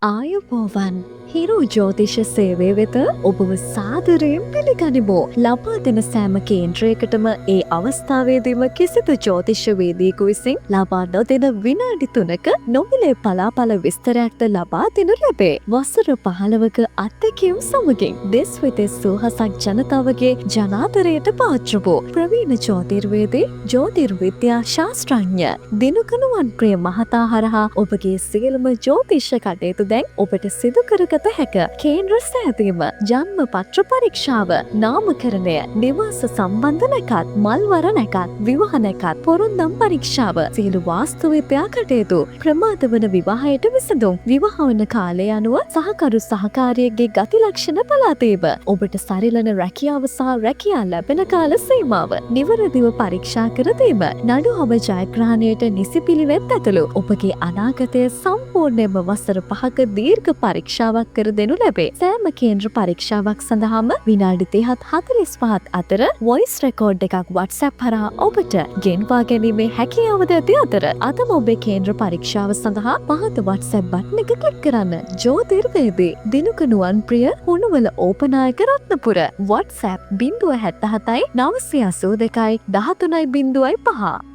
ආයුබෝවන් හිරු ජෝතිෂ සේවය වෙත ඔබව සාදරයෙන් පිළිගනිමු. ලබා දෙන සෑම කේන්ද්‍රයකටම ඒ අවස්ථාවේදීම කිසිදු ජෝතිෂ්‍යවේදියෙකු විසින් ලබා නොදෙන විනාඩි 3ක නොමිලේ පලාපල විස්තරයක්ද ලබා දෙනු ලැබේ. වසර 15ක අත්දැකීම් සමගින් දෙස් විදෙස් සූහසක් ජනතාවගේ ජනාදරයට පාත්‍ර වූ ප්‍රවීණ ජෝතිර්වේදී ජෝතිර්විද්‍යා ශාස්ත්‍රඥ දිනුකනුවන් ප්‍රිය මහතා හරහා ඔබගේ සියලුම ජෝතිෂ කටයුතු දැන් ඔබට සිදු කරගත හැක. කේන්ද්‍ර සෑදීම, ජන්ම පත්‍ර පරීක්ෂාව, නාමකරණය, නිවාස සම්බන්ධ නැකත්, මල්වර නැකත්, විවාහ නැකත්, පොරොන්දම් පරීක්ෂාව, සියලු වාස්තු විද්‍යා කටයුතු, ප්‍රමාද වන විවාහයට විසඳුම්, විවාහ වන කාලය අනුව සහකරු සහකාරියගේ ගති ලක්ෂණ බලා දීම, ඔබට සරිලන රැකියාව සහ රැකියා ලැබෙන කාල සීමාව නිවැරදිව පරීක්ෂා කර දීම, නඩු හම ජයග්‍රහණයට නිසි පිළිවෙත් ඇතුළු ඔබගේ අනාගතය සම්පූර්ණයෙන්ම වසර 5ක දීර්ඝ පරීක්ෂාවක් කර දෙනු ලැබේ. සෑම කේන්ද්‍ර පරීක්ෂාවක් සඳහාම විනාඩි 30-45 අතර වොයිස් රෙකෝඩ් එකක් WhatsApp හරහා ඔබට ගෙන්වා ගැනීමේ හැකියාවද ඇති අතර අදම ඔබේ කේන්ද්‍ර පරීක්ෂාව සඳහා පහත WhatsApp බටන් එක ක්ලික් කරන්න. ජෝතිර්වේදී දිනුකනුවන් ප්‍රිය හුණුවල ඕපනායක රත්නපුර. WhatsApp 077 982 13.5